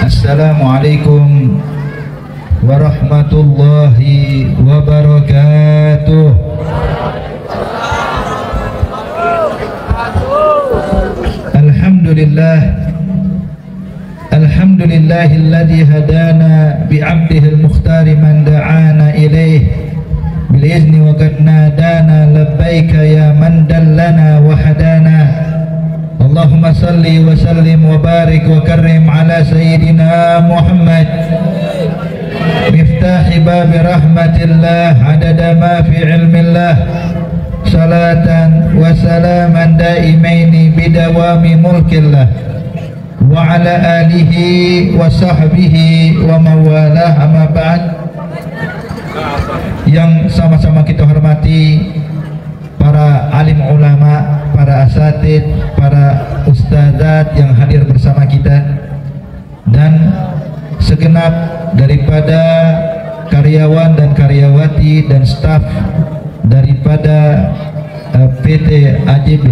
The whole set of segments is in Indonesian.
Assalamualaikum warahmatullahi wabarakatuh. Alhamdulillahilladzi hadana bi'abdihil mukhtari man da'ana ilaih bil izni wa qad nadana labbaika ya man dallana wa hadana. Allahumma salli wa sallim wa barik wa karrim ala sayyidina Muhammad miftahi babi rahmatillah adada ma fi ilmillah salatan wa salaman daimaini bidawami mulkillah wa ala alihi wa sahbihi wa mawalah. Amma ba'd. Yang sama-sama kita hormati para alim ulama, para asatid, para ustadzat yang hadir bersama kita, dan segenap daripada karyawan dan karyawati dan staf daripada PT AJB,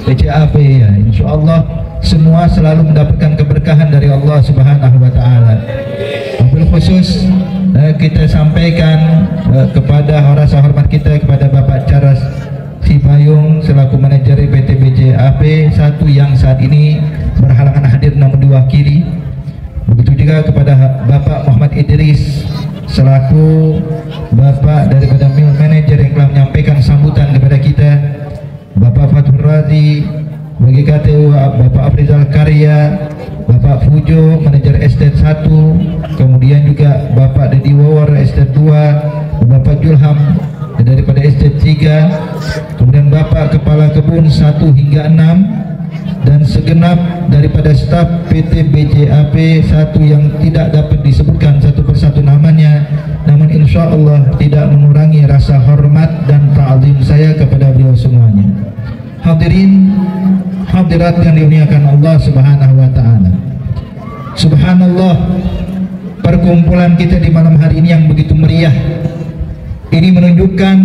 PCAP ya, insyaallah semua selalu mendapatkan keberkahan dari Allah Subhanahu wa taala. Wabil khusus kita sampaikan kepada rasa hormat kita kepada Bapak Charles Sibayung selaku manajer PT BCAP 1 yang saat ini berhalangan hadir namun diwakili. Begitu juga kepada Bapak Muhammad Idris selaku Bapak daripada Mill Manager yang telah menyampaikan sambutan kepada kita, Bapak Fathur Razi bagi KTU, Bapak Afrizal Karya, Bapak Fujo manajer Estate 1, kemudian juga Bapak Dedi Wawar Estate 2, Bapak Julham daripada Estate 3, kemudian Bapak Kepala Kebun 1 hingga 6, dan segenap daripada staf PT BCAP 1 yang tidak dapat disebutkan satu persatu namanya, namun insya Allah tidak mengurangi rasa hormat dan ta'zim saya kepada beliau semuanya. Hadirin hadirat yang dimuliakan Allah Subhanahu wa taala. Subhanallah, perkumpulan kita di malam hari ini yang begitu meriah ini menunjukkan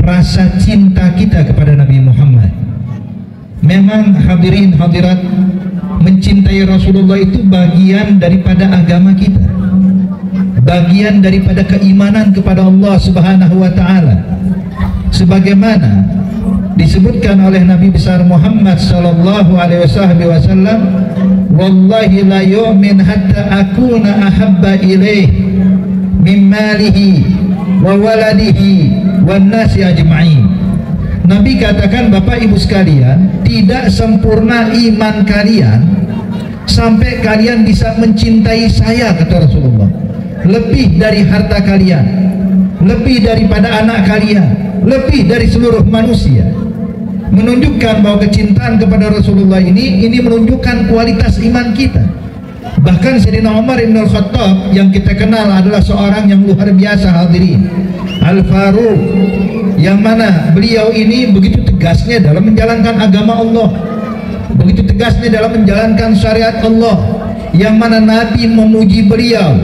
rasa cinta kita kepada Nabi Muhammad. Memang hadirin hadirat, mencintai Rasulullah itu bagian daripada agama kita, bagian daripada keimanan kepada Allah Subhanahu wa taala, sebagaimana disebutkan oleh Nabi besar Muhammad sallallahu alaihi wasallam, wallahi la yu'min hatta akuna ahabba ilaih min malihi wa waladihi wan nasi ajma'in. Nabi katakan, Bapak Ibu sekalian, tidak sempurna iman kalian sampai kalian bisa mencintai saya, kata Rasulullah, lebih dari harta kalian, lebih daripada anak kalian, lebih dari seluruh manusia. Menunjukkan bahwa kecintaan kepada Rasulullah ini menunjukkan kualitas iman kita. Bahkan Sayyidina Umar bin Al-Khattab yang kita kenal adalah seorang yang luar biasa, hadirin, Al-Faruq, yang mana beliau ini begitu tegasnya dalam menjalankan agama Allah, begitu tegasnya dalam menjalankan syariat Allah, yang mana Nabi memuji beliau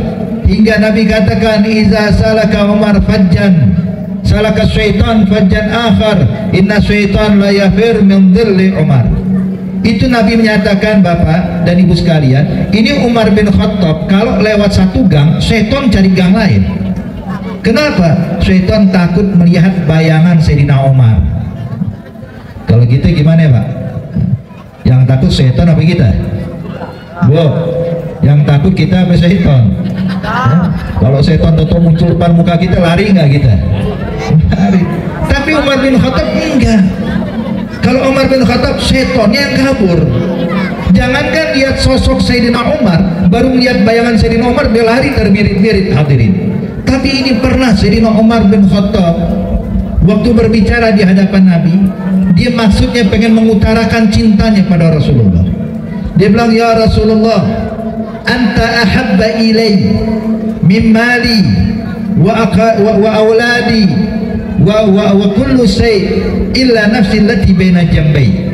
hingga Nabi katakan, iza salaka Umar fajjan salaka syaitan fajjan akhar inna syaitan la yafir min dhilli Umar. Itu Nabi menyatakan, Bapak dan Ibu sekalian, ini Umar bin Khattab kalau lewat satu gang, syaitan cari gang lain. Kenapa? Syaitan takut melihat bayangan Sayyidina Umar. Kalau gitu gimana ya Pak? Yang takut syaitan apa kita? Bu, yang takut kita apa syaitan? Ya? Kalau syaitan tetap muncul depan muka kita, lari nggak kita? Lari. Tapi Umar bin Khattab enggak. Kalau Umar bin Khattab, syaitannya yang kabur. Jangankan lihat sosok Sayyidina Umar, baru melihat bayangan Sayyidina Umar dia lari terbirit-birit, hadirin. Tapi ini pernah Sayyidina Umar bin Khattab waktu berbicara di hadapan Nabi, dia maksudnya pengen mengutarakan cintanya pada Rasulullah. Dia bilang, ya Rasulullah, anta ahabba ilai min mali wa auladi wa kullu shay illa nafsi allati baina jambai.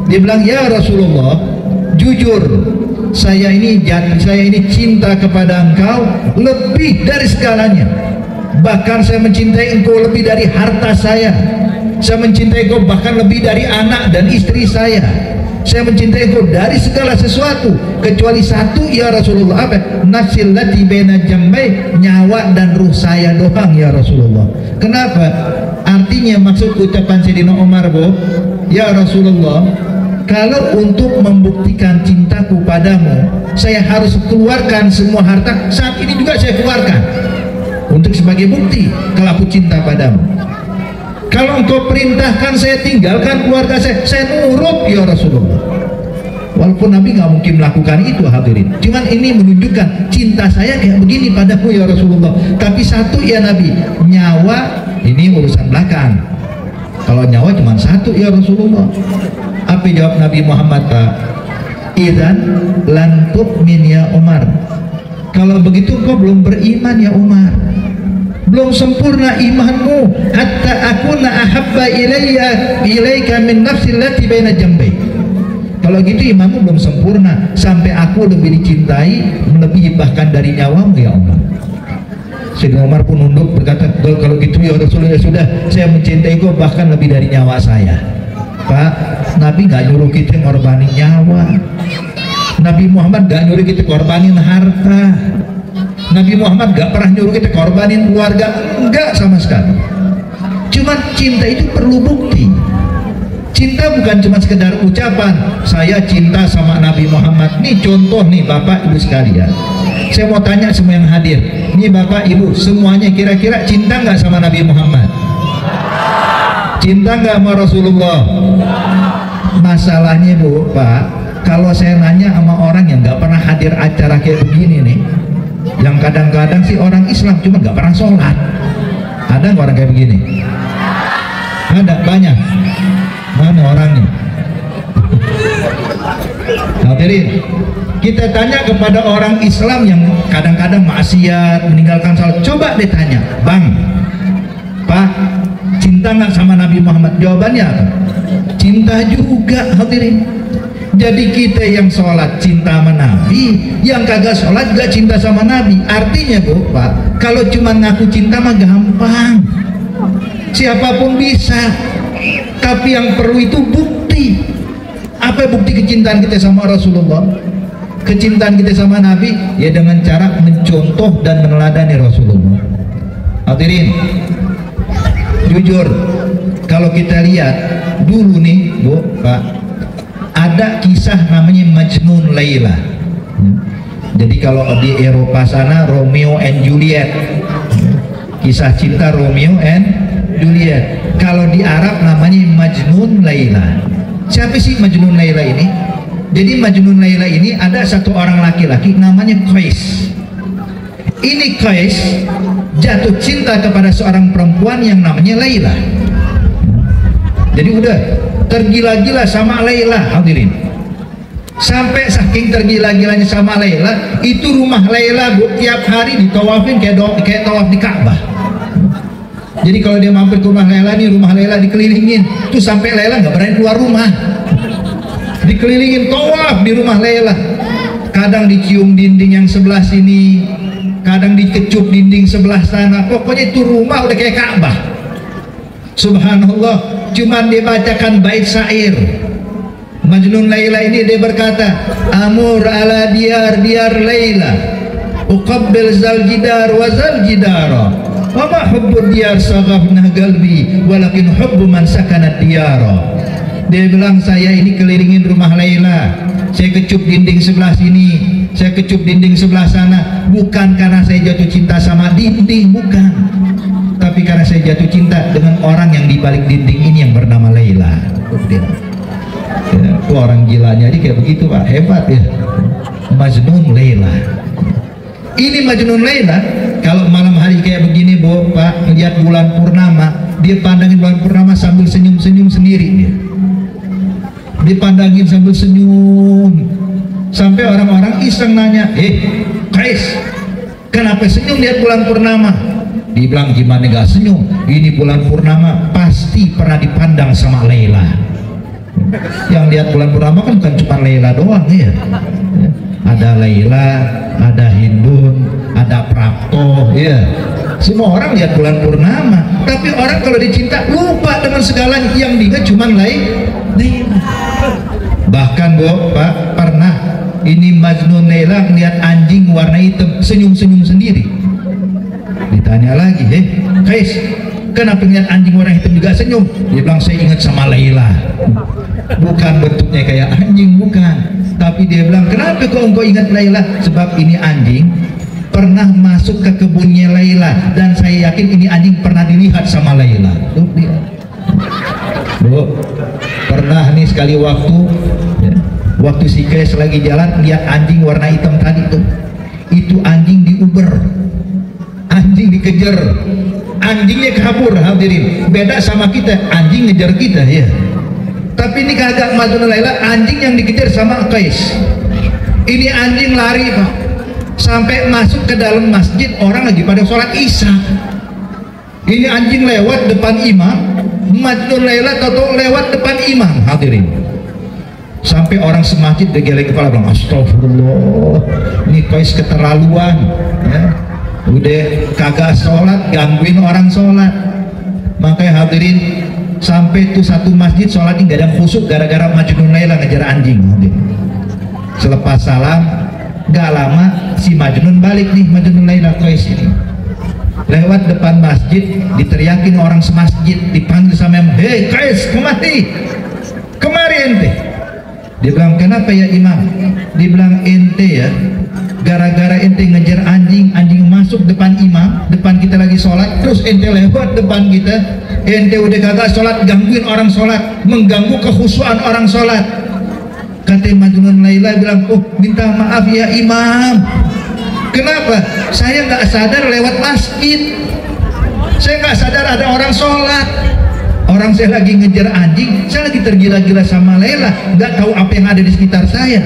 Dia bilang, ya Rasulullah, jujur saya ini cinta kepada engkau lebih dari segalanya. Bahkan saya mencintai engkau lebih dari harta saya. Saya mencintai engkau bahkan lebih dari anak dan istri saya. Saya mencintai engkau dari segala sesuatu kecuali satu ya Rasulullah. Apa? Nafsil lati baina jambai, nyawa dan ruh saya doang ya Rasulullah. Kenapa? Artinya maksud ucapan Sayyidina Umar, ya Rasulullah, kalau untuk membuktikan cintaku padamu, saya harus keluarkan semua harta. Saat ini juga saya keluarkan untuk sebagai bukti kalau aku cinta padamu. Kalau engkau perintahkan saya tinggalkan keluarga saya nurut ya Rasulullah. Walaupun Nabi nggak mungkin melakukan itu hadirin, cuman ini menunjukkan cinta saya kayak begini padamu ya Rasulullah. Tapi satu ya Nabi, nyawa ini urusan belakang. Kalau nyawa cuma satu ya Rasulullah. Apa jawab Nabi Muhammad? Idzan lan tu'min ya Umar. Kalau begitu kau belum beriman ya Umar, belum sempurna imanmu. Hatta akuna ahabba ilaika min nafsi allati baina jambai. Kalau gitu imanmu belum sempurna, sampai aku lebih dicintai melebihi bahkan dari nyawamu ya Umar. Sayyidina Umar pun nunduk berkata, kalau gitu ya Rasulullah, sudah, saya mencintai kau bahkan lebih dari nyawa saya. Pak, Nabi nggak nyuruh kita ngorbanin nyawa. Nabi Muhammad gak nyuruh kita korbanin harta. Nabi Muhammad gak pernah nyuruh kita korbanin keluarga, enggak sama sekali. Cuma cinta itu perlu bukti. Cinta bukan cuma sekedar ucapan saya cinta sama Nabi Muhammad. Nih contoh nih Bapak Ibu sekalian, saya mau tanya semua yang hadir, nih Bapak Ibu semuanya kira-kira cinta nggak sama Nabi Muhammad? Cinta nggak sama Rasulullah? Masalahnya Bu, Pak, kalau saya nanya sama orang yang nggak pernah hadir acara kayak begini nih, yang kadang-kadang sih orang Islam cuma nggak pernah sholat, ada nggak orang kayak begini? Ada, banyak. Mana orangnya? Hadirin, kita tanya kepada orang Islam yang kadang-kadang maksiat, meninggalkan sholat, coba ditanya, Bang, Pak, cinta nggak sama Nabi Muhammad? Jawabannya apa? Cinta juga, hadirin. Jadi kita yang sholat cinta sama Nabi, yang kagak sholat juga cinta sama Nabi. Artinya Bu, Pak, kalau cuma ngaku cinta mah gampang, siapapun bisa. Tapi yang perlu itu bukti. Apa bukti kecintaan kita sama Rasulullah? Kecintaan kita sama Nabi ya dengan cara mencontoh dan meneladani Rasulullah. Hadirin, jujur, kalau kita lihat dulu nih Bu, Pak, ada kisah namanya Majnun Laila. Jadi kalau di Eropa sana Romeo and Juliet, kisah cinta Romeo and Juliet. Kalau di Arab namanya Majnun Laila. Siapa sih Majnun Laila ini? Jadi Majnun Laila ini ada satu orang laki-laki namanya Qais. Ini Qais jatuh cinta kepada seorang perempuan yang namanya Laila. Jadi udah tergila-gila sama Laila, hadirin. Sampai saking tergila-gilanya sama Laila, itu rumah Laila Bu, tiap hari ditawafin kayak tawaf di Ka'bah. Jadi kalau dia mampir ke rumah Laila, nih rumah Laila dikelilingin, tuh sampai Laila nggak berani keluar rumah, dikelilingin tawaf di rumah Laila. Kadang dicium dinding yang sebelah sini, kadang dikecup dinding sebelah sana, pokoknya itu rumah udah kayak Ka'bah. Subhanallah, cuman dia bacakan bait syair. Majnun Laila ini dia berkata, amur ala diyar Laila, uqabbil zal jidar wa zal jidara. Wa ma hubbud diyar saghafna qalbi walakin hubbu man sakana diyara. Dia bilang, saya ini kelilingin rumah Laila, saya kecup dinding sebelah sini, saya kecup dinding sebelah sana, bukan karena saya jatuh cinta sama dinding, bukan, tapi karena saya jatuh cinta dengan orang yang di balik dinding ini yang bernama Laila. Ya, itu orang gilanya aja kayak begitu Pak, hebat ya. Majnun Laila. Ini Majnun Laila, kalau malam hari kayak begini Bu, Pak, melihat bulan purnama, dia pandangin bulan purnama sambil senyum-senyum sendiri dia. Dipandangin sambil senyum, sampai orang-orang iseng nanya, Qais, kenapa senyum lihat bulan purnama? Dibilang, gimana gak senyum, ini bulan purnama pasti pernah dipandang sama Laila. Yang lihat bulan purnama kan bukan cuma Laila doang ya. ada Laila, ada Hindun, ada Prapto, ya. Semua orang lihat bulan purnama, tapi orang kalau dicinta lupa dengan segala yang diingat cuma Laila. Bahkan Pak pernah ini Majnun Laila melihat anjing warna hitam senyum-senyum sendiri. Ditanya lagi, Kais, kenapa lihat anjing warna hitam juga senyum? Dia bilang, saya ingat sama Laila. Bukan bentuknya kayak anjing, bukan, tapi dia bilang, kenapa kok engkau ingat Laila? Sebab ini anjing pernah masuk ke kebunnya Laila, dan saya yakin ini anjing pernah dilihat sama Laila. Pernah nih sekali waktu si Kais lagi jalan lihat anjing warna hitam tadi tuh, itu anjing diuber, anjing dikejar, anjingnya kabur. Hadirin, beda sama kita, anjing ngejar kita ya, tapi ini kagak. Majnun Laila, anjing yang dikejar sama Kais. Ini anjing lari Pak, sampai masuk ke dalam masjid, orang lagi pada sholat isya. Ini anjing lewat depan imam, Majnun Laila tahu lewat depan imam. Hadirin, sampai orang semasjid geleng kepala bilang, astagfirullah, ini Kais keterlaluan ya. Udah kagak sholat, gangguin orang sholat. Makanya hadirin, sampai tuh satu masjid sholatnya gak ada khusyuk gara-gara Majnun Laila ngejar anjing. Selepas salam gak lama si Majnun balik nih, Majnun Laila Kais ini lewat depan masjid, diteriakin orang semasjid, dipanggil sama imam, hei Kais, kemari ente. Dia bilang, kenapa ya imam? Dia bilang, ente ya, gara-gara ente ngejar anjing, anjing masuk depan imam, depan kita lagi sholat, terus ente lewat depan kita, ente udah kagak sholat, gangguin orang sholat, mengganggu kekhusyuan orang sholat. Kata Majnun Laila bilang, oh minta maaf ya imam, kenapa? Saya nggak sadar lewat masjid, saya nggak sadar ada orang sholat, orang saya lagi ngejar anjing, saya lagi tergila-gila sama Laila, nggak tahu apa yang ada di sekitar saya.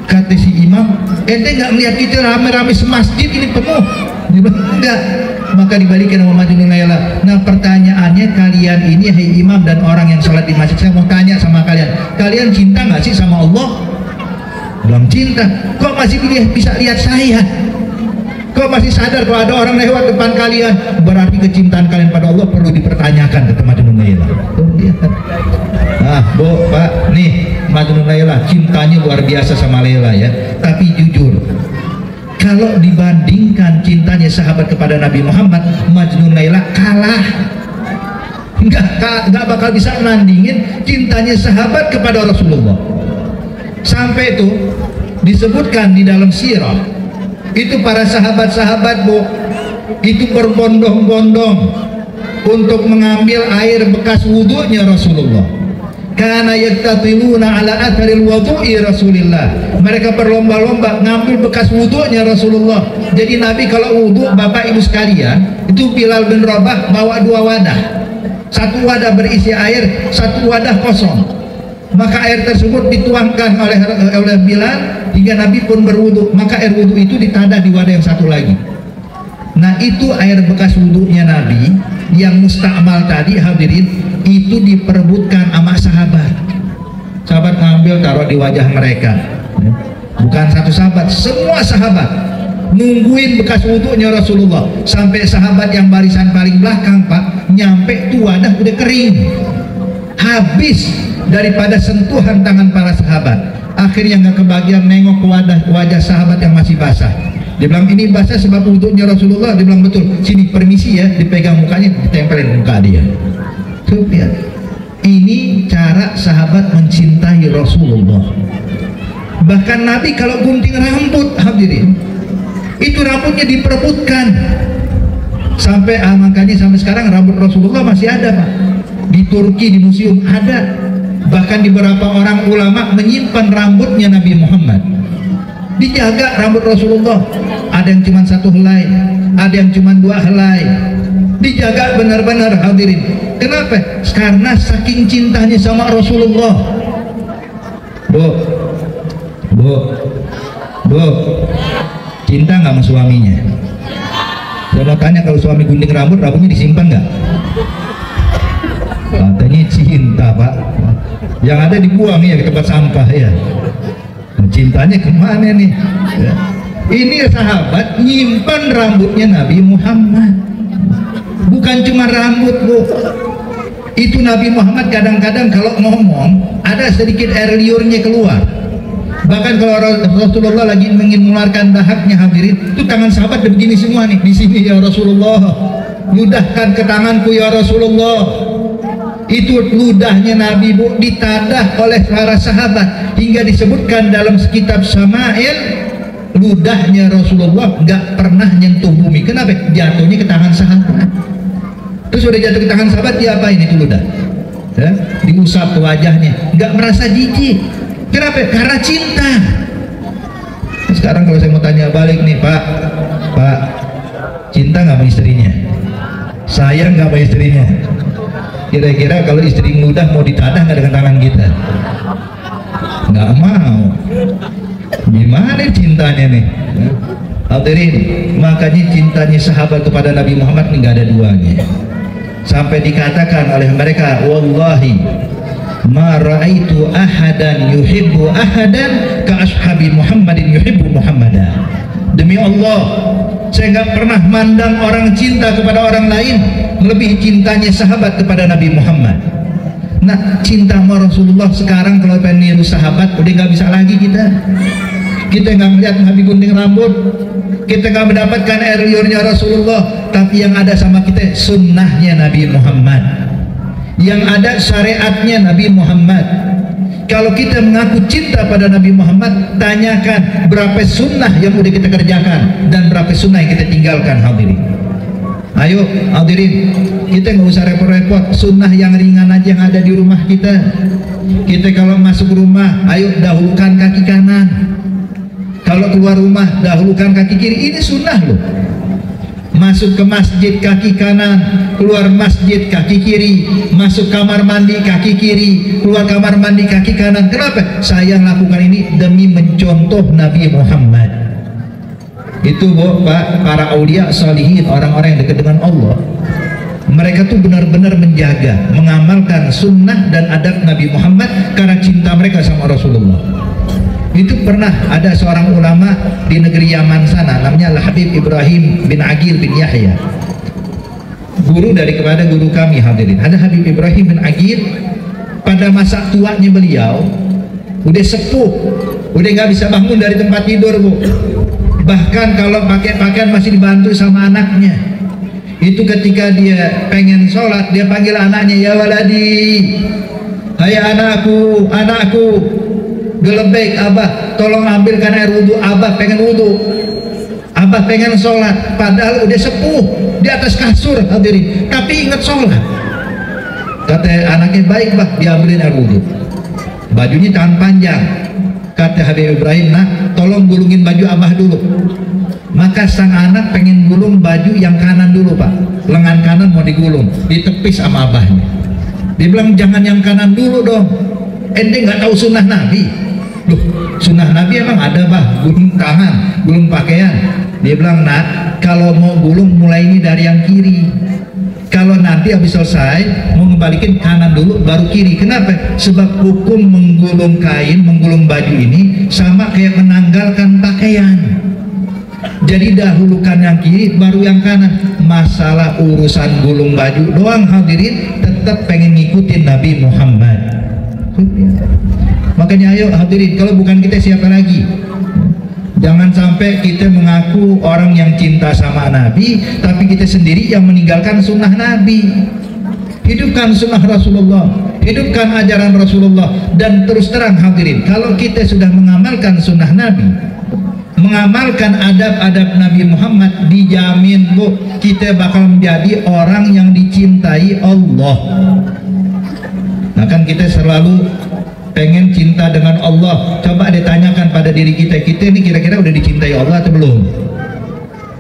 Kata si imam, ente nggak melihat kita rame-rame semasjid ini penuh? Dia bilang, enggak. Maka dibalikin sama Majnun Laila. Nah pertanyaannya, kalian ini, hei imam dan orang yang sholat di masjid, saya mau tanya sama kalian, kalian cinta nggak sih sama Allah? Belum cinta, kok masih bisa lihat saya? Kok masih sadar kalau ada orang lewat depan kalian? Berarti kecintaan kalian pada Allah perlu dipertanyakan, kata Majnun Laila. Nah Pak, nih Majnun Laila cintanya luar biasa sama Laila ya. Tapi jujur, kalau dibandingkan cintanya sahabat kepada Nabi Muhammad, Majnun Laila kalah. Nggak bakal bisa nandingin cintanya sahabat kepada Rasulullah. Sampai itu disebutkan di dalam sirah, itu para sahabat-sahabat itu berbondong-bondong untuk mengambil air bekas wudhunya Rasulullah. Karena yaktatiluna ala atharil wudu'i Rasulillah, mereka berlomba-lomba ngambil bekas wudhunya Rasulullah. Jadi Nabi kalau wudhu, Bapak Ibu sekalian, itu Bilal bin Rabah bawa 2 wadah, satu wadah berisi air, satu wadah kosong. Maka air tersebut dituangkan oleh Bilal hingga Nabi pun berwudu. Maka air wudu itu ditadah di wadah yang satu lagi. Nah itu air bekas wudunya Nabi yang mustakmal tadi, hadirin, itu diperebutkan sama sahabat. Sahabat ngambil taruh di wajah mereka. Bukan satu sahabat, semua sahabat nungguin bekas wudunya Rasulullah. Sampai sahabat yang barisan paling belakang Pak, nyampe tuh wadah udah kering, habis daripada sentuhan tangan para sahabat. Akhirnya nggak kebagian nengok ke wajah sahabat yang masih basah. Dia bilang, ini basah sebab wudhunya Rasulullah. Dia bilang, betul, sini permisi ya, dipegang mukanya, ditempelin muka dia. Tuh lihat, ini cara sahabat mencintai Rasulullah. Bahkan Nabi kalau gunting rambut, hadirin, itu rambutnya diperebutkan. Sampai makanya sampai sekarang rambut Rasulullah masih ada Pak, di Turki di museum ada. Bahkan di beberapa orang ulama menyimpan rambutnya Nabi Muhammad, dijaga rambut Rasulullah. Ada yang cuma 1 helai, ada yang cuma 2 helai, dijaga benar-benar, hadirin. Kenapa? Karena saking cintanya sama Rasulullah. Bu, cinta nggak sama suaminya? Saya mau tanya, kalau suami gunting rambut, rambutnya disimpan nggak? Katanya cinta Pak, yang ada dibuang ya ke tempat sampah ya. Cintanya kemana nih? Ya. Ini sahabat nyimpan rambutnya Nabi Muhammad. Bukan cuma rambut, Bu. Itu Nabi Muhammad kadang-kadang kalau ngomong ada sedikit air liurnya keluar. Bahkan kalau Rasulullah lagi ingin mengeluarkan dahaknya, hadirin, itu tangan sahabat begini semua nih. Di sini ya Rasulullah, ludahkan ke tanganku ya Rasulullah. Itu ludahnya Nabi, Bu, ditadah oleh para sahabat hingga disebutkan dalam kitab Syama'il, ludahnya Rasulullah nggak pernah nyentuh bumi. Kenapa? Jatuhnya ke tangan sahabat. Terus udah jatuh ke tangan sahabat, diapain itu ludah? Ya, diusap ke wajahnya, nggak merasa jijik. Kenapa? Karena cinta. Sekarang kalau saya mau tanya balik nih, Pak, cinta nggak sama istrinya? Sayang nggak sama istrinya? Kira-kira kalau istri ngeludah mau ditadah nggak dengan tangan kita? Nggak mau. Gimana cintanya nih? Hadirin, makanya cintanya sahabat kepada Nabi Muhammad ini nggak ada duanya. Sampai dikatakan oleh mereka, wallahi ma ra'aitu ahadan yuhibbu ahadan ka ashabi Muhammadin yuhibbu Muhammadan. Demi Allah, saya nggak pernah mandang orang cinta kepada orang lain melebihi cintanya sahabat kepada Nabi Muhammad. Nah, cinta sama Rasulullah sekarang kalau pengen niru sahabat udah nggak bisa lagi kita. Kita nggak melihat Nabi gunting rambut, kita nggak mendapatkan air liurnya Rasulullah, tapi yang ada sama kita sunnahnya Nabi Muhammad, yang ada syariatnya Nabi Muhammad. Kalau kita mengaku cinta pada Nabi Muhammad, tanyakan berapa sunnah yang udah kita kerjakan dan berapa sunnah yang kita tinggalkan, hadirin. Ayo hadirin, kita nggak usah repot-repot, sunnah yang ringan aja yang ada di rumah kita. Kita kalau masuk rumah, ayo dahulukan kaki kanan. Kalau keluar rumah, dahulukan kaki kiri. Ini sunnah loh. Masuk ke masjid kaki kanan, keluar masjid kaki kiri, masuk kamar mandi kaki kiri, keluar kamar mandi kaki kanan. Kenapa? Saya lakukan ini demi mencontoh Nabi Muhammad. Itu, Bu, Pak, para aulia salihin, orang-orang yang dekat dengan Allah, mereka tuh benar-benar menjaga, mengamalkan sunnah dan adab Nabi Muhammad karena cinta mereka sama Rasulullah. Itu pernah ada seorang ulama di negeri Yaman sana, namanya Al-Habib Ibrahim bin Agir bin Yahya, guru kepada guru kami, hadirin. Ada Habib Ibrahim bin Agir, pada masa tuanya beliau udah sepuh, udah nggak bisa bangun dari tempat tidur, Bu. Bahkan kalau pakai pakaian masih dibantu sama anaknya. Itu ketika dia pengen sholat, dia panggil anaknya, ya waladi, hai anakku, anakku, gelebek abah, tolong ambilkan air wudhu, abah pengen wudhu, abah pengen sholat. Padahal udah sepuh di atas kasur, hadirin, tapi ingat sholat. Kata anaknya, baik bah, diambilin air wudhu, bajunya tangan panjang. Kata Habib Ibrahim, nak tolong gulungin baju abah dulu. Maka sang anak pengen gulung baju yang kanan dulu, Pak, lengan kanan mau digulung, ditepis sama abahnya. Dia bilang, jangan yang kanan dulu dong, ente nggak tahu sunnah Nabi. Loh, sunnah Nabi emang ada, bah, gulung tangan, gulung pakaian. Dia bilang, nak, kalau mau gulung mulai ini dari yang kiri. Kalau nanti habis selesai mau ngebalikin kanan dulu baru kiri. Kenapa? Sebab hukum menggulung kain, menggulung baju ini sama kayak menanggalkan pakaian. Jadi dahulukan yang kiri baru yang kanan. Masalah urusan gulung baju doang, hadirin, tetap pengen ngikutin Nabi Muhammad. Makanya ayo hadirin, kalau bukan kita siapa lagi? Jangan sampai kita mengaku orang yang cinta sama Nabi, tapi kita sendiri yang meninggalkan sunnah Nabi. Hidupkan sunnah Rasulullah, hidupkan ajaran Rasulullah. Dan terus terang hadirin, kalau kita sudah mengamalkan sunnah Nabi, mengamalkan adab-adab Nabi Muhammad, dijamin, Bu, kita bakal menjadi orang yang dicintai Allah. Nah kan kita selalu pengen cinta dengan Allah. Coba ditanyakan pada diri kita, kita ini kira-kira udah dicintai Allah atau belum?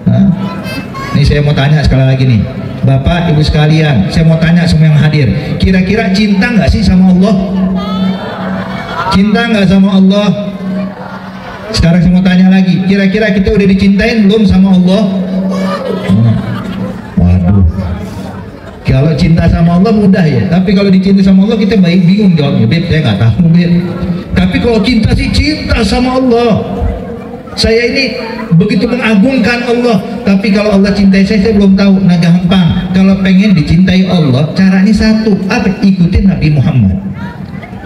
Nah, ini saya mau tanya sekali lagi nih, Bapak Ibu sekalian, saya mau tanya semua yang hadir, kira-kira cinta nggak sih sama Allah? Cinta nggak sama Allah? Sekarang saya mau tanya lagi, kira-kira kita udah dicintain belum sama Allah? Waduh, kalau cinta sama Allah mudah ya, tapi kalau dicintai sama Allah kita bingung jawabnya. Beb, saya nggak tahu, Beb. Tapi kalau cinta sih cinta sama Allah. Saya ini begitu mengagungkan Allah, tapi kalau Allah cintai saya belum tahu. Nah gampang, kalau pengen dicintai Allah, caranya satu, apa? Ikutin Nabi Muhammad.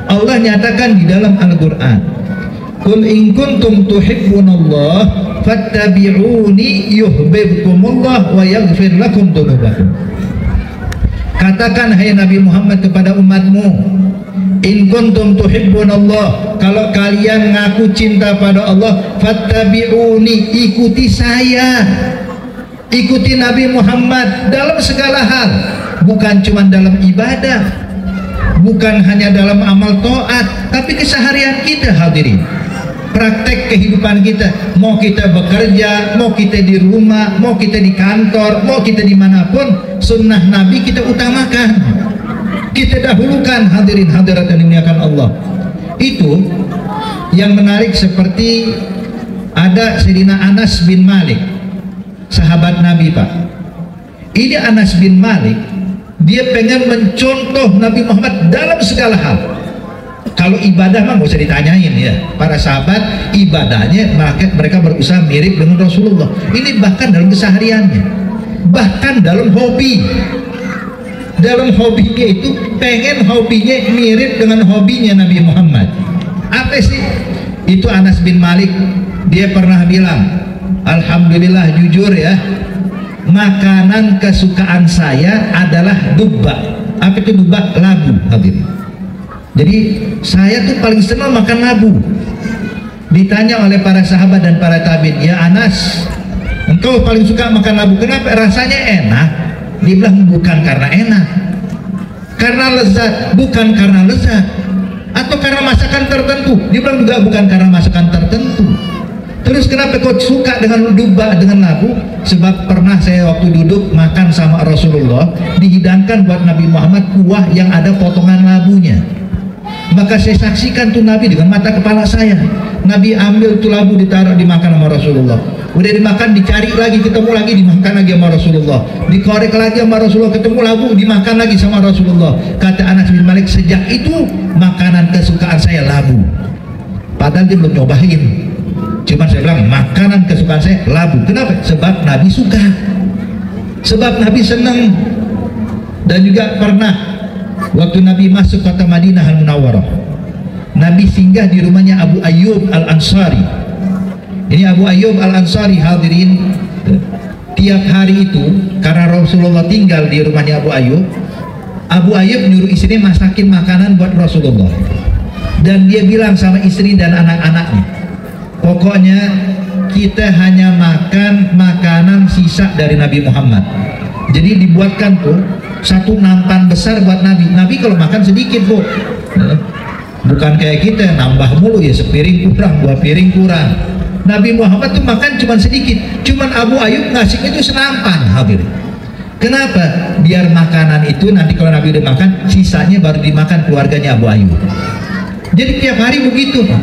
Allah nyatakan di dalam Al-Quran, Qul in kuntum tuhibbunallah fattabi'uni yuhibbukumullah wa yaghfir lakum dzunubakum. Katakan hai Nabi Muhammad kepada umatmu, in kuntum tuhibbunallah, kalau kalian ngaku cinta pada Allah, fattabi'uni, ikuti saya, ikuti Nabi Muhammad dalam segala hal, bukan cuma dalam ibadah, bukan hanya dalam amal taat, tapi keseharian kita hadirin, praktek kehidupan kita, mau kita bekerja, mau kita di rumah, mau kita di kantor, mau kita dimanapun, sunnah Nabi kita utamakan, kita dahulukan hadirin hadirat yang dimuliakan Allah. Itu yang menarik, seperti ada Sayyidina Anas bin Malik, sahabat Nabi Pak. Ini Anas bin Malik, dia pengen mencontoh Nabi Muhammad dalam segala hal. Kalau ibadah mah gak usah ditanyain ya, para sahabat ibadahnya mereka berusaha mirip dengan Rasulullah. Ini bahkan dalam kesehariannya, bahkan dalam hobi. Dalam hobinya itu pengen hobinya mirip dengan hobinya Nabi Muhammad. Apa sih? Itu Anas bin Malik, dia pernah bilang, alhamdulillah jujur ya, makanan kesukaan saya adalah dubba. Apa itu dubba? Labu hadirin. Jadi saya tuh paling senang makan labu. Ditanya oleh para sahabat dan para tabi'in, ya Anas, engkau paling suka makan labu, kenapa? Rasanya enak. Dia bilang bukan karena enak, karena lezat, bukan karena lezat, atau karena masakan tertentu. Dia bilang juga bukan karena masakan tertentu. Terus kenapa kau suka dengan dubba, dengan labu? Sebab pernah saya waktu duduk makan sama Rasulullah, dihidangkan buat Nabi Muhammad kuah yang ada potongan labunya. Maka saya saksikan tuh Nabi dengan mata kepala saya. Nabi ambil tuh labu, ditaruh dimakan sama Rasulullah. Udah dimakan, dicari lagi, ketemu lagi, dimakan lagi sama Rasulullah. Dikorek lagi sama Rasulullah, ketemu labu, dimakan lagi sama Rasulullah. Kata Anas bin Malik, sejak itu makanan kesukaan saya labu. Padahal dia belum nyobain. Cuma saya bilang makanan kesukaan saya labu. Kenapa? Sebab Nabi suka, sebab Nabi senang. Dan juga pernah waktu Nabi masuk kota Madinah Al-Munawwarah, Nabi singgah di rumahnya Abu Ayyub Al-Ansari. Ini Abu Ayyub Al-Ansari hadirin, tiap hari itu karena Rasulullah tinggal di rumahnya Abu Ayyub nyuruh istri masakin makanan buat Rasulullah. Dan dia bilang sama istri dan anak-anaknya, pokoknya kita hanya makan makanan sisa dari Nabi Muhammad. Jadi dibuatkan tuh satu nampan besar buat Nabi. Nabi kalau makan sedikit bu, bukan kayak kita nambah mulu ya, sepiring kurang, 2 piring kurang. Nabi Muhammad tuh makan cuman sedikit, cuman Abu Ayyub ngasih itu senampan hadirin. Kenapa? Biar makanan itu nanti kalau Nabi udah makan, sisanya baru dimakan keluarganya Abu Ayyub. Jadi tiap hari begitu Pak,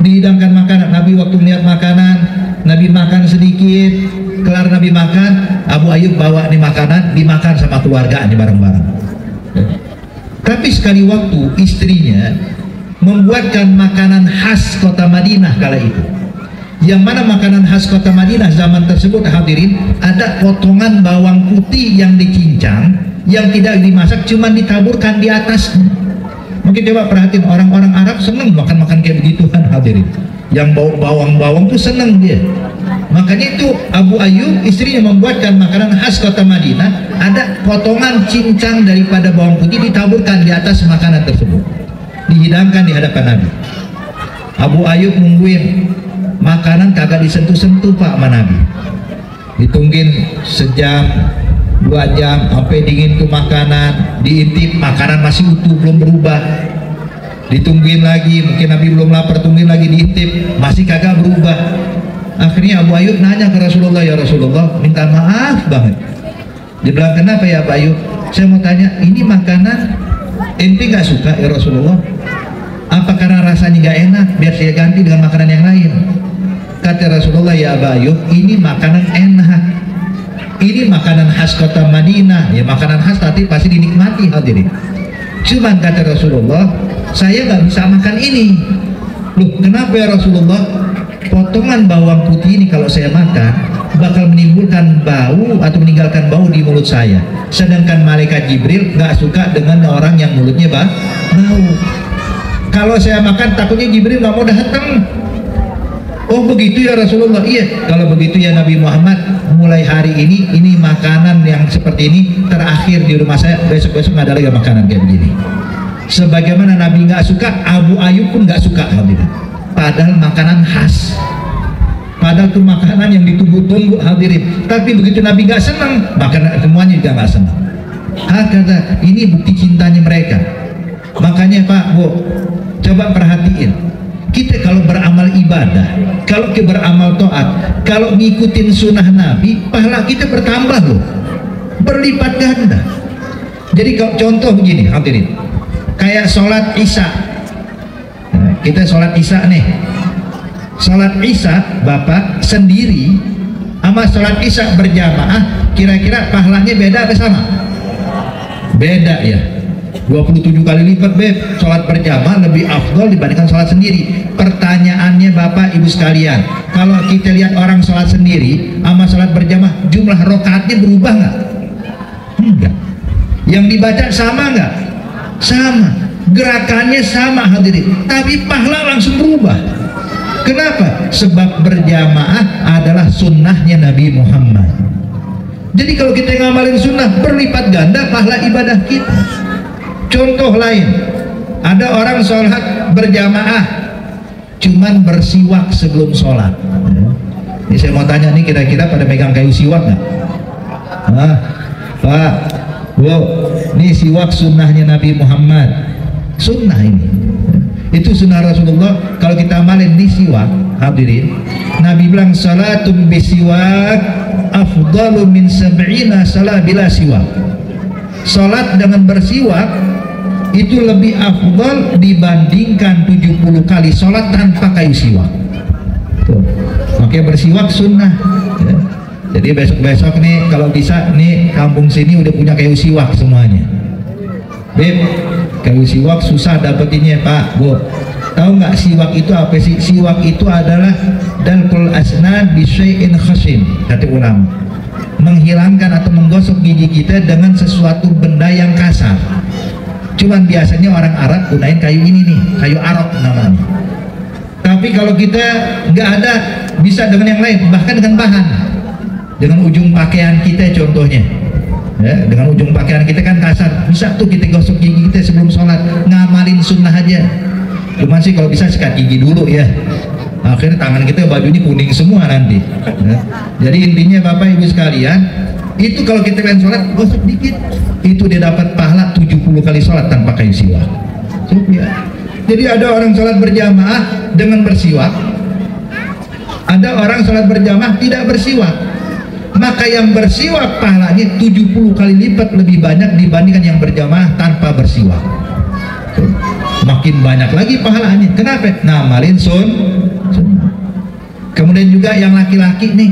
dihidangkan makanan. Nabi waktu melihat makanan, Nabi makan sedikit, kelar Nabi makan, Abu Ayyub bawa nih makanan, dimakan sama keluarganya bareng-bareng. Tapi sekali waktu istrinya membuatkan makanan khas kota Madinah kala itu, yang mana makanan khas kota Madinah zaman tersebut hadirin, ada potongan bawang putih yang dicincang, yang tidak dimasak, cuma ditaburkan di atasnya. Mungkin coba perhatiin, orang-orang Arab seneng makan-makan kayak begitu kan hadirin, yang bau bawang-bawang tuh seneng dia. Makanya itu Abu Ayyub istrinya membuatkan makanan khas kota Madinah, ada potongan cincang daripada bawang putih ditaburkan di atas makanan tersebut, dihidangkan di hadapan Nabi. Abu Ayyub nungguin makanan kagak disentuh-sentuh Pak sama Nabi, ditungguin sejam 2 jam sampai dingin tuh makanan, diintip makanan masih utuh belum berubah, ditungguin lagi, mungkin Nabi belum lapar, tungguin lagi, diintip masih kagak berubah. Akhirnya Abu Ayyub nanya ke Rasulullah, ya Rasulullah minta maaf banget. Dia bilang, kenapa ya Abu Ayyub? Saya mau tanya, ini makanan ente gak suka ya Rasulullah? Apa karena rasanya gak enak, biar saya ganti dengan makanan yang lain? Kata Rasulullah, ya Abu Ayyub, ini makanan enak, ini makanan khas kota Madinah. Ya makanan khas tadi pasti dinikmati hadirin. Cuman kata Rasulullah, saya nggak bisa makan ini Loh, kenapa ya Rasulullah? Potongan bawang putih ini kalau saya makan bakal menimbulkan bau atau meninggalkan bau di mulut saya. Sedangkan malaikat Jibril nggak suka dengan orang yang mulutnya bau. Kalau saya makan takutnya Jibril nggak mau datang. Oh begitu ya Rasulullah. Iya, kalau begitu ya Nabi Muhammad, mulai hari ini makanan yang seperti ini terakhir di rumah saya. Besok-besok nggak ada lagi makanan kayak begini. Sebagaimana Nabi nggak suka, Abu Ayyub pun nggak suka. Padahal makanan khas, padahal itu makanan yang ditunggu-tunggu hadirin. Tapi begitu Nabi nggak senang, makanan semuanya juga nggak senang. Kata ini bukti cintanya mereka. Makanya Pak, Bu, coba perhatiin, kita kalau beramal ibadah, kalau kita beramal taat, kalau ngikutin sunnah Nabi, pahala kita bertambah loh, berlipat ganda. Jadi kalau contoh begini hadirin, kayak sholat isya. Kita sholat isya nih, sholat isya Bapak sendiri sama sholat isya berjamaah, kira-kira pahalanya beda apa sama? Beda ya, 27 kali lipat Beb. Sholat berjamaah lebih afdol dibandingkan sholat sendiri. Pertanyaannya Bapak Ibu sekalian, kalau kita lihat orang sholat sendiri sama sholat berjamaah, jumlah rakaatnya berubah nggak? Enggak. Yang dibaca sama nggak? Sama. Gerakannya sama hadirin, tapi pahala langsung berubah. Kenapa? Sebab berjamaah adalah sunnahnya Nabi Muhammad. Jadi kalau kita ngamalin sunnah, berlipat ganda pahala ibadah kita. Contoh lain, ada orang sholat berjamaah cuman bersiwak sebelum sholat. Ini saya mau tanya nih, kira-kira pada megang kayu siwak nggak? Pak, wow, ini siwak sunnahnya Nabi Muhammad. Sunnah ini, itu sunnah Rasulullah. Kalau kita amalin di siwak hadirin, Nabi bilang salatun bisiwak afdalu min sab'ina salat bila siwak. Salat dengan bersiwak itu lebih afdal dibandingkan 70 kali salat tanpa kayu siwak. Tuh. Makanya bersiwak sunnah ya. Jadi besok-besok nih kalau bisa nih kampung sini udah punya kayu siwak semuanya. Beb, kayu siwak susah dapetinnya Pak, Bu. Tahu nggak siwak itu apa sih? Siwak itu adalah dalkul asnan bisyai'in khasin, kata ulama. Menghilangkan atau menggosok gigi kita dengan sesuatu benda yang kasar. Cuman biasanya orang Arab gunain kayu ini nih, kayu arok namanya. Tapi kalau kita nggak ada, bisa dengan yang lain, bahkan dengan bahan, dengan ujung pakaian kita contohnya. Ya, dengan ujung pakaian kita kan kasar, bisa tuh kita gosok gigi kita sebelum sholat, ngamalin sunnah aja. Cuman sih kalau bisa sikat gigi dulu ya, akhirnya tangan kita baju ini kuning semua nanti ya. Jadi intinya Bapak Ibu sekalian, itu kalau kita pengen sholat gosok dikit, itu dia dapat pahala 70 kali sholat tanpa kayu siwak. Ya. Jadi ada orang sholat berjamaah dengan bersiwak, ada orang sholat berjamaah tidak bersiwak. Maka yang bersiwak pahalanya 70 kali lipat lebih banyak dibandingkan yang berjamaah tanpa bersiwak. Tuh. Makin banyak lagi pahalanya. Kenapa? Ngamalin sunnah. Kemudian juga yang laki-laki nih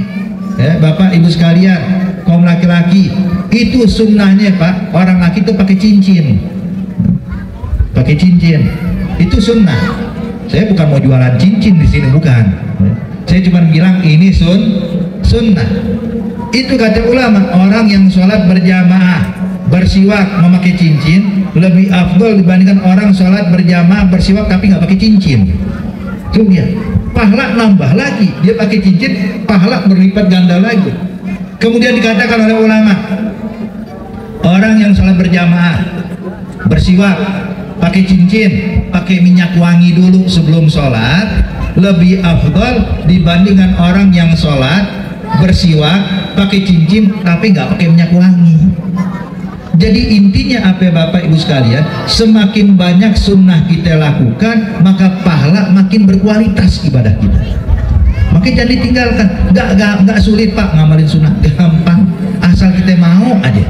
ya, Bapak Ibu sekalian, kaum laki-laki itu sunnahnya Pak, orang laki itu pakai cincin. Pakai cincin itu sunnah. Saya bukan mau jualan cincin di sini, bukan. Saya cuma bilang ini sunnah. Itu kata ulama, orang yang sholat berjamaah bersiwak memakai cincin lebih afdol dibandingkan orang sholat berjamaah bersiwak tapi nggak pakai cincin. Tuh ya, pahala nambah lagi, dia pakai cincin pahala berlipat ganda lagi. Kemudian dikatakan oleh ulama, orang yang sholat berjamaah bersiwak pakai cincin, pakai minyak wangi dulu sebelum sholat lebih afdol dibandingkan orang yang sholat bersiwak pakai cincin tapi nggak pakai minyak wangi. Jadi intinya apa Bapak Ibu sekalian, semakin banyak sunnah kita lakukan maka pahala makin berkualitas ibadah kita. Makanya jangan ditinggalkan. Nggak sulit Pak ngamalin sunnah, gampang asal kita mau aja,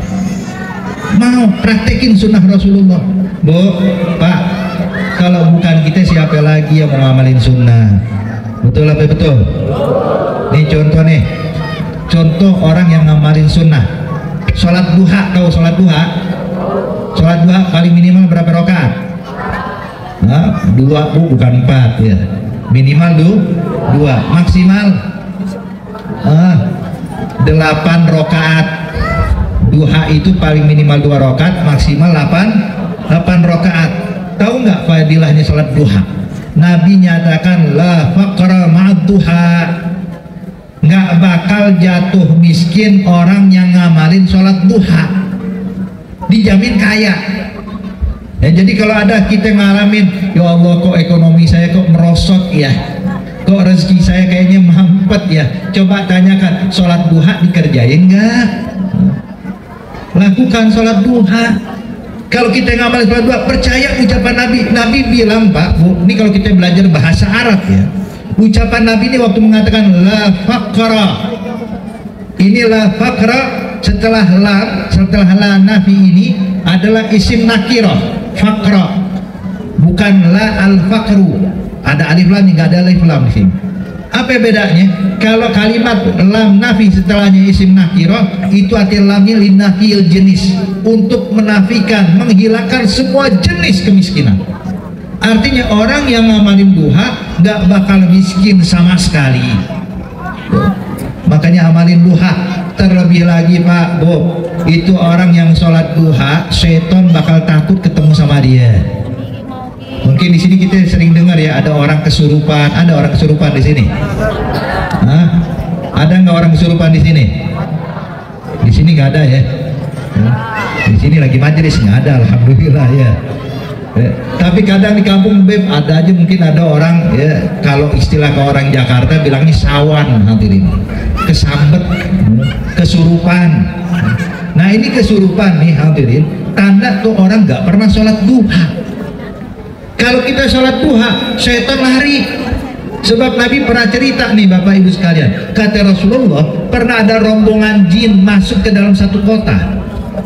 mau praktekin sunnah Rasulullah. Bu, Pak, kalau bukan kita siapa lagi yang mau ngamalin sunnah? Betul apa betul? Nih contoh nih, contoh orang yang ngamalin sunnah, sholat duha. Tahu sholat duha? Sholat duha paling minimal berapa rakaat? Nah, 2 Bu, bukan 4 ya. minimal 2, maksimal 8 rakaat. Duha itu paling minimal 2 rakaat, maksimal 8 rakaat. Tahu nggak fadilahnya sholat duha? Nabi nyatakan la faqra ma'ad duha, nggak bakal jatuh miskin orang yang ngamalin sholat duha, dijamin kaya. Ya, jadi kalau ada kita ngalamin, ya Allah kok ekonomi saya kok merosot ya, kok rezeki saya kayaknya mampet ya, coba tanyakan, sholat duha dikerjain nggak? Lakukan sholat duha. Kalau kita ngamalin sholat duha, percaya ucapan Nabi bilang, Pak Bu, ini kalau kita belajar bahasa Arab ya, ucapan Nabi ini waktu mengatakan la faqra, ini la faqra setelah la nafi ini adalah isim nakirah. Faqra bukan la al faqru, ada alif lam, nggak ada alif lam di sini. Apa bedanya? Kalau kalimat lam nafi setelahnya isim nakirah, itu arti lamnya linafil jenis, untuk menafikan, menghilangkan semua jenis kemiskinan. Artinya orang yang ngamalin duha nggak bakal miskin sama sekali. Makanya amalin duha. Terlebih lagi Pak Bu, itu orang yang sholat duha, setan bakal takut ketemu sama dia. Mungkin di sini kita sering dengar ya, ada orang kesurupan. Ada orang kesurupan di sini? Hah? Ada nggak orang kesurupan di sini? Di sini nggak ada ya. Di sini lagi majelis nggak ada, alhamdulillah ya. Tapi kadang di kampung Beb ada aja, mungkin ada orang ya, kalau istilah ke orang Jakarta bilangnya sawan, hadirin, kesambet, kesurupan. Nah ini kesurupan nih hadirin, tanda tuh orang nggak pernah sholat duha. Kalau kita sholat duha, setan lari. Sebab Nabi pernah cerita nih Bapak Ibu sekalian, kata Rasulullah, pernah ada rombongan jin masuk ke dalam satu kota.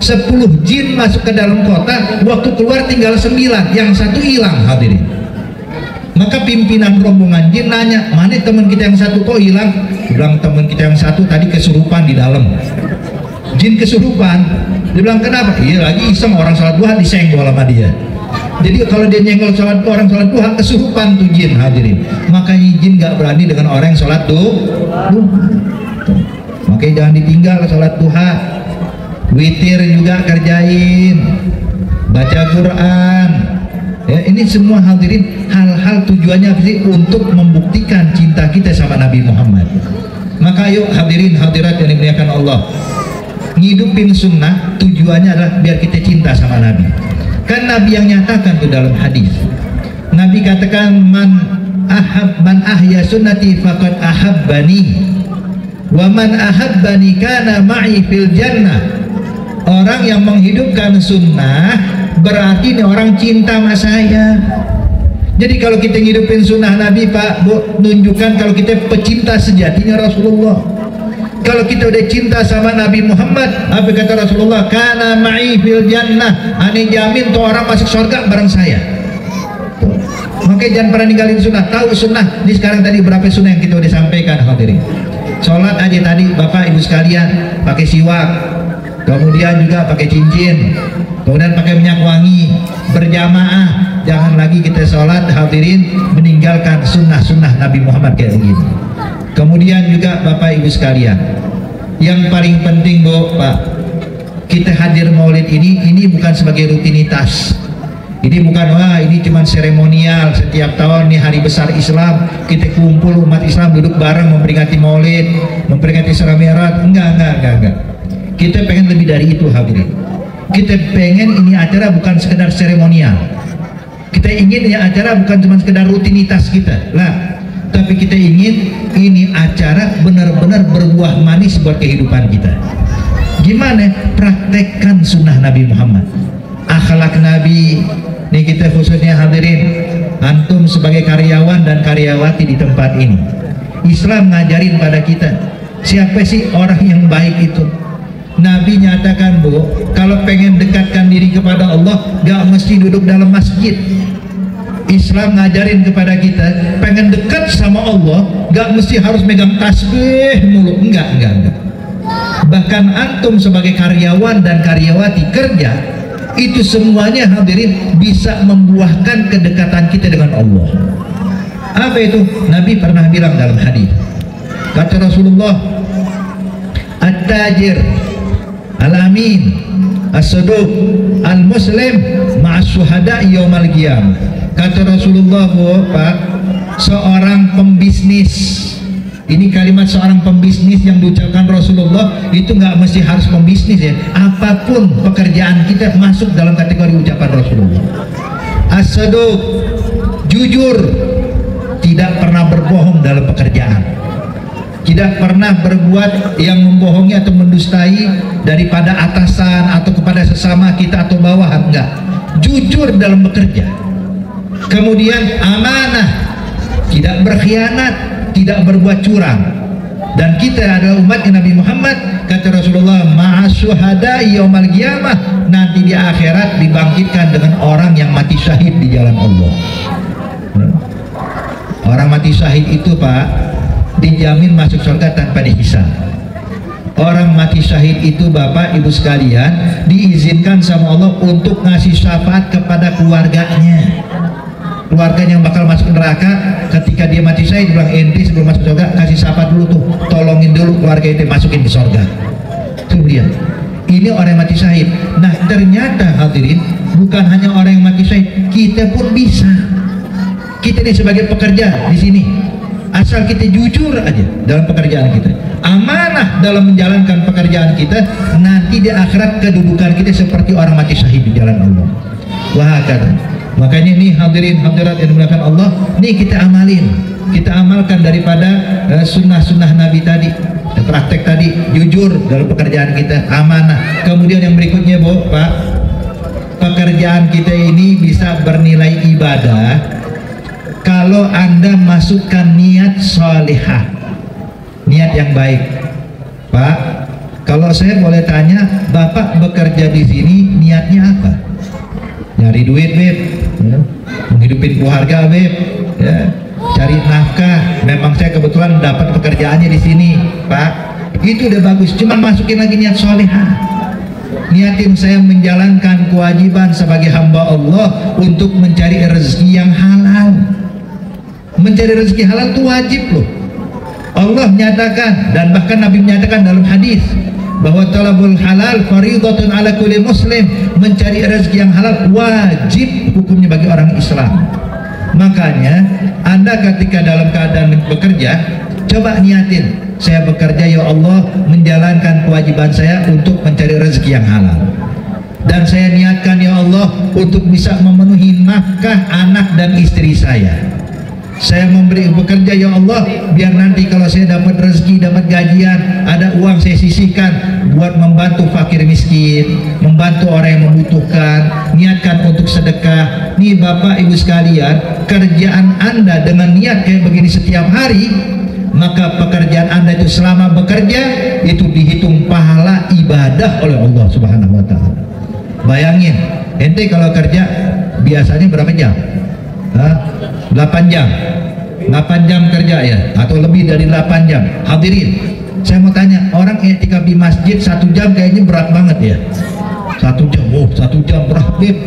10 jin masuk ke dalam kota, waktu keluar tinggal 9, yang satu hilang hadirin. Maka pimpinan rombongan jin nanya, mana teman kita yang satu kok hilang? Bilang teman kita yang satu tadi kesurupan di dalam. Jin kesurupan. Dia bilang kenapa? Iya lagi iseng orang sholat duha disenggol sama dia. Jadi kalau dia nyenggol orang sholat duha, kesurupan tuh jin hadirin. Makanya jin gak berani dengan orang yang sholat duha. Makanya jangan ditinggal sholat duha. Witir juga kerjain, baca Quran ya, ini semua hadirin hal-hal tujuannya sih untuk membuktikan cinta kita sama Nabi Muhammad. Maka yuk hadirin hadirat yang dimuliakan Allah, ngidupin sunnah tujuannya adalah biar kita cinta sama Nabi. Kan Nabi yang nyatakan tuh dalam hadis, Nabi katakan man ahya sunnati faqad ahabbani wa man ahabbani kana ma'i fil jannah. Orang yang menghidupkan sunnah berarti ini orang cinta sama saya. Jadi kalau kita ngidupin sunnah Nabi Pak Bu, nunjukkan kalau kita pecinta sejatinya Rasulullah. Kalau kita udah cinta sama Nabi Muhammad, apa kata Rasulullah, kana ma'i fil jannah, ane jamin tuh orang masuk surga bareng saya. Makanya jangan pernah ninggalin sunnah. Tahu sunnah di sekarang tadi berapa sunnah yang kita udah sampaikan hadirin. Sholat aja tadi Bapak Ibu sekalian pakai siwak, kemudian juga pakai cincin, kemudian pakai minyak wangi, berjamaah. Jangan lagi kita sholat hadirin meninggalkan sunnah-sunnah Nabi Muhammad kayak begini. Kemudian juga Bapak Ibu sekalian, yang paling penting Bu Pak, kita hadir maulid ini bukan sebagai rutinitas. Ini bukan wah ini cuma seremonial setiap tahun nih hari besar Islam kita kumpul umat Islam duduk bareng memperingati maulid, memperingati Isra Mi'raj. Enggak. Kita pengen lebih dari itu hadirin. Kita pengen ini acara bukan sekedar seremonial. Kita ingin ini acara bukan cuma sekedar rutinitas kita lah, tapi kita ingin ini acara benar-benar berbuah manis buat kehidupan kita. Gimana? Praktekkan sunnah Nabi Muhammad, akhlak Nabi. Nih kita khususnya hadirin, antum sebagai karyawan dan karyawati di tempat ini, Islam ngajarin pada kita siapa sih orang yang baik itu. Nabi nyatakan Bu, kalau pengen dekatkan diri kepada Allah gak mesti duduk dalam masjid. Islam ngajarin kepada kita pengen dekat sama Allah gak mesti harus megang tasbih mulu. Enggak. Bahkan antum sebagai karyawan dan karyawati kerja, itu semuanya hadirin bisa membuahkan kedekatan kita dengan Allah. Apa itu? Nabi pernah bilang dalam hadis, kata Rasulullah, at-tajir al-amin as-saduq al-muslim ma'as syuhada yaumal qiyamah. Kata Rasulullah, Pak, seorang pembisnis, ini kalimat seorang pembisnis yang diucapkan Rasulullah, itu nggak mesti harus pembisnis ya, apapun pekerjaan kita masuk dalam kategori ucapan Rasulullah. As-saduq, jujur, tidak pernah berbohong dalam pekerjaan, tidak pernah berbuat yang membohongi atau mendustai daripada atasan atau kepada sesama kita atau bawahan, enggak, jujur dalam bekerja. Kemudian amanah, tidak berkhianat, tidak berbuat curang. Dan kita adalah umat Nabi Muhammad, kata Rasulullah, ma'as syuhada yaumal qiyamah, nanti di akhirat dibangkitkan dengan orang yang mati syahid di jalan Allah. Orang mati syahid itu, Pak, dijamin masuk surga tanpa dihisab. Orang mati syahid itu, Bapak Ibu sekalian, diizinkan sama Allah untuk ngasih syafaat kepada keluarganya. Keluarganya yang bakal masuk neraka ketika dia mati syahid, bilang, ente sebelum masuk surga kasih syafaat dulu tuh, tolongin dulu keluarga ente masukin ke surga. Tuh lihat, ini orang yang mati syahid. Nah ternyata hadirin, bukan hanya orang yang mati syahid, kita pun bisa. Kita ini sebagai pekerja di sini, asal kita jujur aja dalam pekerjaan kita, amanah dalam menjalankan pekerjaan kita, nanti di akhirat kedudukan kita seperti orang mati syahid di jalan Allah. Wah kata, makanya nih hadirin hadirat yang dimuliakan Allah, nih kita amalkan daripada sunnah-sunnah Nabi tadi, praktek tadi, jujur dalam pekerjaan kita, amanah. Kemudian yang berikutnya, Bu, Pak, pekerjaan kita ini bisa bernilai ibadah kalau Anda masukkan niat salihah, niat yang baik. Pak, kalau saya boleh tanya, Bapak bekerja di sini niatnya apa? Nyari duit, Beb, ya. Menghidupin keluarga, Beb, ya. Cari nafkah. Memang saya kebetulan dapat pekerjaannya di sini, Pak. Itu udah bagus. Cuman masukin lagi niat salihah. Niatin saya menjalankan kewajiban sebagai hamba Allah untuk mencari rezeki yang halal. Mencari rezeki halal itu wajib loh. Allah menyatakan, dan bahkan Nabi menyatakan dalam hadis, bahwa talabul halal faridatun ala kulli muslim, mencari rezeki yang halal wajib hukumnya bagi orang Islam. Makanya Anda ketika dalam keadaan bekerja, coba niatin, saya bekerja ya Allah menjalankan kewajiban saya untuk mencari rezeki yang halal, dan saya niatkan ya Allah untuk bisa memenuhi nafkah anak dan istri saya. Saya memberi bekerja ya Allah biar nanti kalau saya dapat rezeki, dapat gajian, ada uang saya sisihkan buat membantu fakir miskin, membantu orang yang membutuhkan, niatkan untuk sedekah. Nih Bapak Ibu sekalian, kerjaan Anda dengan niat kayak begini setiap hari, maka pekerjaan Anda itu selama bekerja itu dihitung pahala ibadah oleh Allah Subhanahu wa taala. Bayangin, ente kalau kerja biasanya berapa jam? 8 jam. 8 jam kerja ya, atau lebih dari 8 jam. Hadirin, saya mau tanya, orang etikaf di masjid 1 jam kayaknya berat banget ya. 1 jam, oh 1 jam berat, Beb.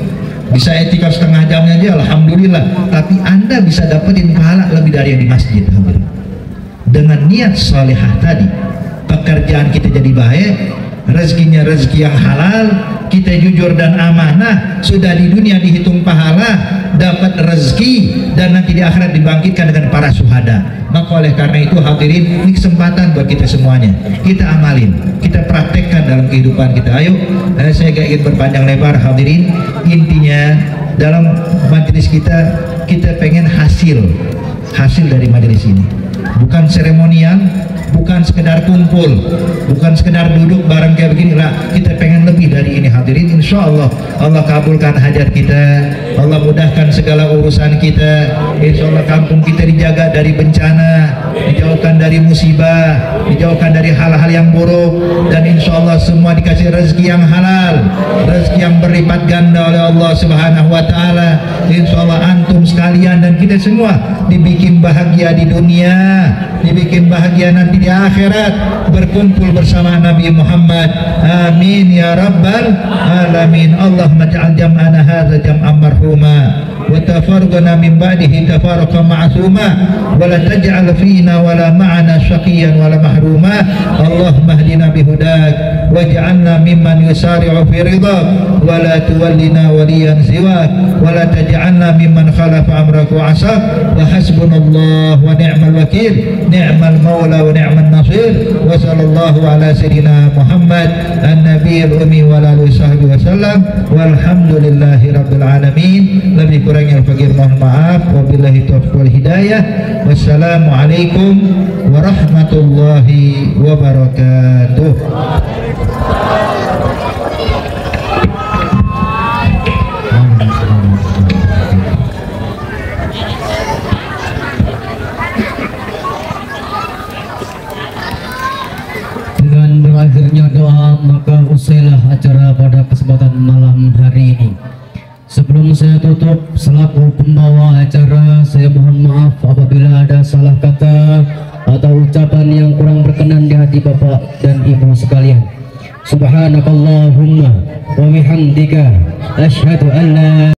Bisa etikaf setengah jamnya aja, alhamdulillah. Tapi Anda bisa dapetin pahala lebih dari yang di masjid, hadirin. Dengan niat salihah tadi, pekerjaan kita jadi baik, rezekinya rezeki yang halal, kita jujur dan amanah, sudah di dunia dihitung pahala, dapat rezeki, dan nanti di akhirat dibangkitkan dengan para syuhada. Maka oleh karena itu hadirin, ini kesempatan buat kita semuanya, kita amalin, kita praktekkan dalam kehidupan kita. Ayo, saya gak ingin berpanjang lebar hadirin, intinya dalam majelis kita pengen hasil dari majelis ini, bukan seremonial, bukan sekedar kumpul, bukan sekedar duduk bareng kayak begini lah. Kita pengen lebih dari ini hadirin. Insya Allah Allah kabulkan hajat kita, Allah mudahkan segala urusan kita. Insya Allah kampung kita dijaga dari bencana, dijauhkan dari musibah, dijauhkan dari hal-hal yang buruk, dan insya Allah semua dikasih rezeki yang halal, rezeki yang berlipat ganda oleh Allah Subhanahu wa taala. Insya Allah antum sekalian dan kita semua dibikin bahagia di dunia, dibikin bahagia nanti di akhirat, berkumpul bersama Nabi Muhammad. Amin ya rabbal alamin. Allahumma ja'al jam'ana hadza jam'an marhuma وتفرقنا من بعده تفارقا معصوما ولا تجعل فينا ولا معنا شقيا ولا محروما اللهم اهدنا بهداك واجعلنا ممن يسارع في رضاك ولا تولنا وليا سواك ولا تجعلنا ممن خالف أمرك وعصاك وحسبنا الله ونعم الوكيل نعم المولى ونعم النصير وصلى الله على سيدنا محمد النبي الأمي وعلى آله وصحبه وسلم والحمد لله رب العالمين. Lebih kurangnya fakir mohon maaf. Wabillahi taufiq wal hidayah. Wassalamualaikum warahmatullahi wabarakatuh. Dengan berakhirnya doa, maka usailah acara pada kesempatan malam hari ini. Sebelum saya tutup, selaku pembawa acara, saya mohon maaf apabila ada salah kata atau ucapan yang kurang berkenan di hati Bapak dan Ibu sekalian. Subhanakallahumma wa bihamdika asyhadu an la